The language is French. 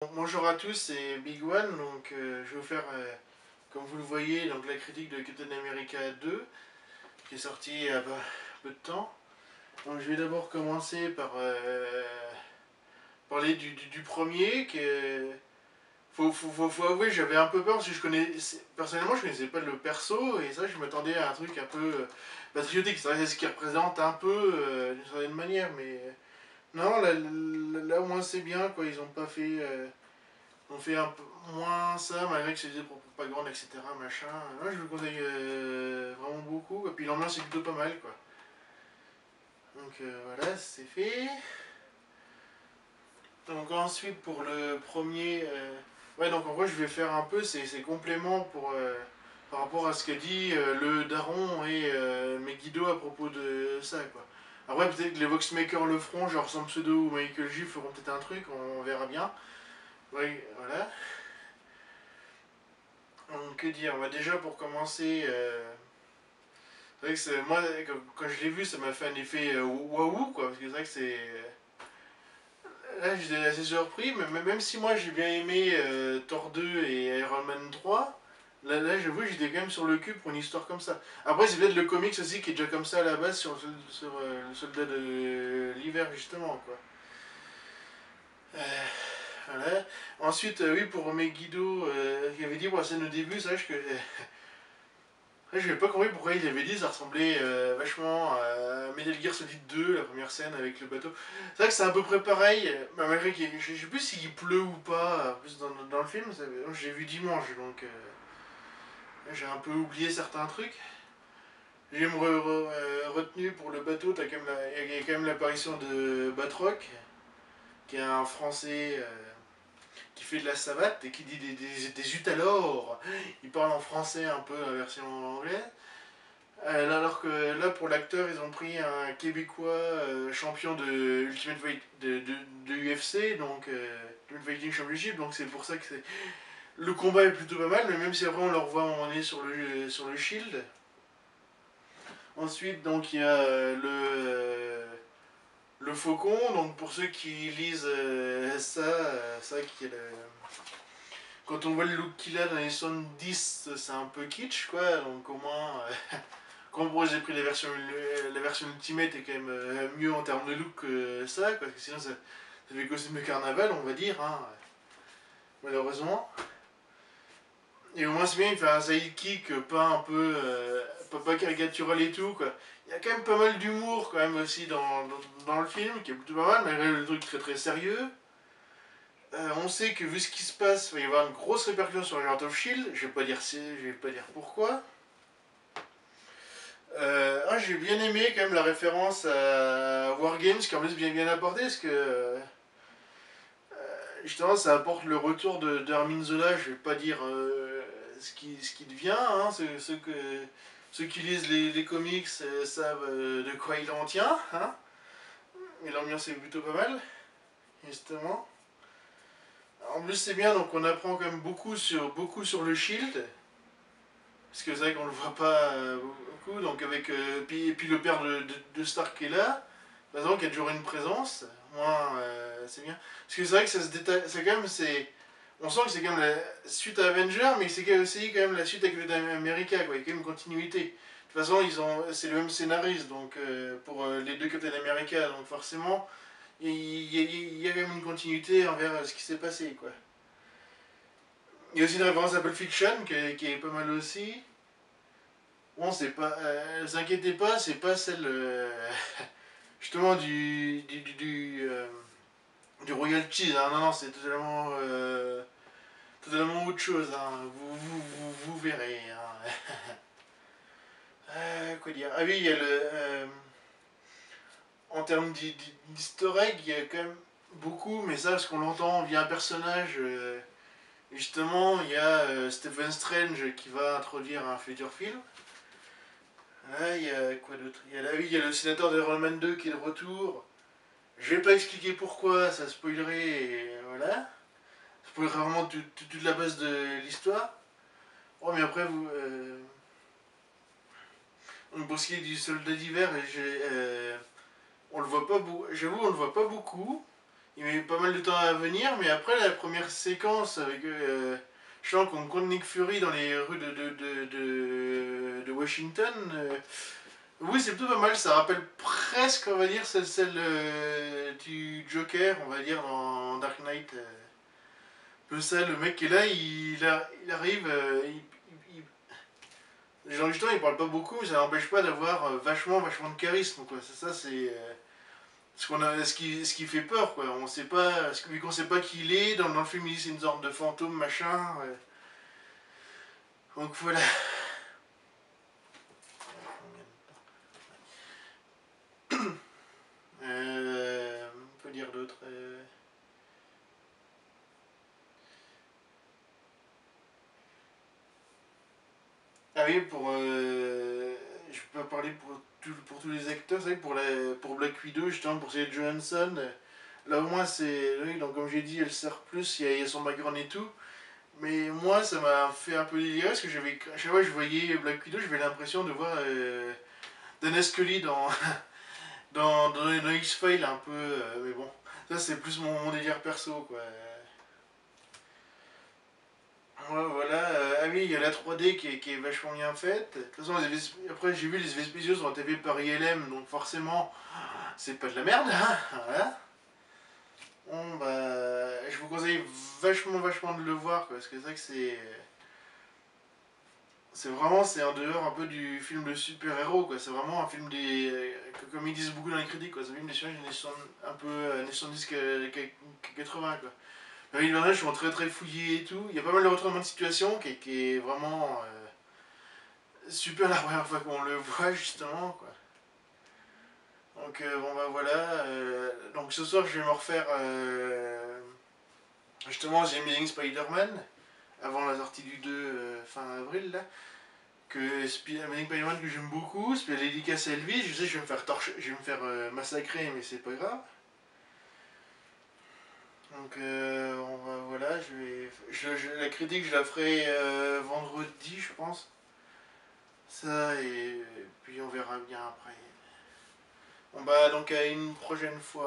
Bonjour à tous, c'est Big One. Donc, je vais vous faire, comme vous le voyez, donc, la critique de Captain America 2 qui est sorti il y a peu de temps. Donc, je vais d'abord commencer par parler du premier. Faut avouer, j'avais un peu peur parce que personnellement, je connaissais pas le perso et ça, je m'attendais à un truc un peu patriotique. C'est ce qui représente un peu d'une certaine manière, mais non, là, au moins, c'est bien quoi. Ils ont pas fait. On fait un peu moins ça, malgré que c'est des propagandes, etc. Machin. Moi, je vous le conseille vraiment beaucoup. Et puis l'ambiance est plutôt pas mal, quoi. Donc voilà, c'est fait. Donc ensuite, pour le premier... ouais, donc en gros, je vais faire un peu ces compléments par rapport à ce qu'a dit le Daron et Megiddo à propos de ça, quoi. Après, peut-être que les Voxmakers le feront, genre Sam Pseudo ou Michael J feront peut-être un truc, on verra bien. Ouais, voilà. Donc, que dire, bah, déjà pour commencer, c'est vrai que moi, quand je l'ai vu, ça m'a fait un effet waouh, quoi, parce que c'est vrai que c'est... Là, j'étais assez surpris, mais même si moi j'ai bien aimé Thor 2 et Iron Man 3, là j'avoue, j'étais quand même sur le cul pour une histoire comme ça. Après, c'est peut-être le comics aussi qui est déjà comme ça à la base sur le soldat de l'hiver, justement, quoi. Euh, voilà. Ensuite, oui, pour Megiddo, il avait dit pour la scène au début, sache que ouais, je n'avais pas compris pourquoi il avait dit, ça ressemblait vachement à Metal Gear Solid 2, la première scène avec le bateau. C'est vrai que c'est à peu près pareil, malgré je sais plus s'il pleut ou pas, plus dans le film, j'ai vu dimanche, donc j'ai un peu oublié certains trucs. J'ai retenu pour le bateau, il y a quand même l'apparition de Batroc, qui est un Français qui fait de la savate et qui dit des utalors. Il parle en français un peu, la version anglaise. Alors que là, pour l'acteur, ils ont pris un Québécois champion de Ultimate Fight de UFC, donc Ultimate Fighting Championship, donc c'est pour ça que le combat est plutôt pas mal, mais même si après on le revoit à un moment donné sur le Shield. Ensuite, donc il y a le Faucon, donc pour ceux qui lisent ça qui est quand on voit le look qu'il a dans les 70, c'est un peu kitsch, quoi, donc au moins. Comme moi j'ai pris la version Ultimate est quand même mieux en termes de look que ça, parce que sinon ça fait costume de carnaval, on va dire, hein, malheureusement. Et au moins c'est bien, il fait un sidekick pas un peu pas caricatural et tout, quoi. Il y a quand même pas mal d'humour quand même aussi dans le film, qui est plutôt pas mal, malgré le truc très très sérieux. On sait que vu ce qui se passe, il va y avoir une grosse répercussion sur Agent of Shield. Je vais pas dire pourquoi. J'ai bien aimé quand même la référence à Wargames qui en plus bien apporté parce que justement ça apporte le retour de Armin Zola. Je vais pas dire ce qui devient, hein, ceux qui lisent les comics savent de quoi il en tient, hein. Mais l'ambiance est plutôt pas mal, justement. En plus c'est bien, donc on apprend quand même beaucoup sur le Shield, parce que c'est vrai qu'on le voit pas beaucoup, donc puis le père de Stark qui est là, par exemple, qu'il y a toujours une présence, moi, c'est bien. Parce que c'est vrai que ça se détaille, c'est quand même, on sent que c'est quand même la suite à Avenger, mais c'est aussi quand même la suite avec Captain America, quoi. Il y a quand même une continuité. De toute façon, c'est le même scénariste, donc pour les deux Captain America, donc forcément, il y a quand même une continuité envers ce qui s'est passé, quoi. Il y a aussi une référence à Pulp Fiction qui est pas mal aussi. Bon, c'est pas. Ne vous inquiétez pas, c'est pas celle. Justement du Royal Cheese, hein. Non, non, c'est totalement autre chose, hein. Vous verrez, hein. Quoi dire. Ah oui, il y a en termes d'easter egg, il y a quand même beaucoup, mais ça, parce qu'on l'entend via un personnage. Justement, il y a Stephen Strange qui va introduire un futur film. Là, il y a quoi d'autre? Oui, il y a le sénateur d'Iron Man 2 qui est de retour. Je vais pas expliquer pourquoi, ça spoilerait, et voilà. Ça spoilerait vraiment toute la base de l'histoire. Oh, mais après, pour ce qui est du soldat d'hiver, on le voit pas j'avoue, on le voit pas beaucoup. il met pas mal de temps à venir, mais après la première séquence avec je sens qu'on compte Nick Fury dans les rues de Washington. Oui, c'est plutôt pas mal. Ça rappelle presque, on va dire, celle du Joker, on va dire, dans Dark Knight. Peu ça, le mec qui est là, il arrive. Les gens du temps, ils parlent pas beaucoup, mais ça n'empêche pas d'avoir vachement de charisme, quoi. C'est ça, c'est. Ce qui fait peur, quoi. On sait pas. Vu qu'on sait pas qui il est, dans le film, il dit c'est une sorte de fantôme, machin. Donc voilà. On peut dire d'autres. Ah oui, je peux pas parler pour tous les acteurs. C'est vrai que pour Black Widow, justement, pour Scarlett Johansson, là au moins c'est. Oui, donc comme j'ai dit, elle sert plus, il y a son background et tout. Mais moi, ça m'a fait un peu délirer parce que à chaque fois que je voyais Black Widow, j'avais l'impression de voir Dana Scully dans X-Files un peu. Mais bon, ça c'est plus mon délire perso, quoi. Ouais, voilà. Ah oui, il y a la 3D qui est vachement bien faite. De toute façon, après, j'ai vu les effets spéciaux sur la TV par ILM, donc forcément, c'est pas de la merde, hein. Voilà. Bon, bah, je vous conseille vachement de le voir, quoi, parce que c'est vrai que c'est en dehors un peu du film de super-héros, quoi. C'est vraiment un film comme ils disent beaucoup dans les critiques, quoi. C'est un film un peu années 70 80, quoi. Les personnages sont très fouillés et tout. Il y a pas mal de retournements de situation qui est vraiment super la première fois qu'on le voit, justement, quoi. Donc, bon, bah voilà. Donc, ce soir, je vais me refaire justement The Amazing Spider-Man avant la sortie du 2 fin avril, là. Amazing Spider-Man que j'aime beaucoup. C'est la dédicace à lui. Je sais que je vais me faire je vais me faire massacrer, mais c'est pas grave. Donc voilà, la critique je la ferai vendredi je pense. Ça et puis on verra bien après. Bon bah donc à une prochaine fois.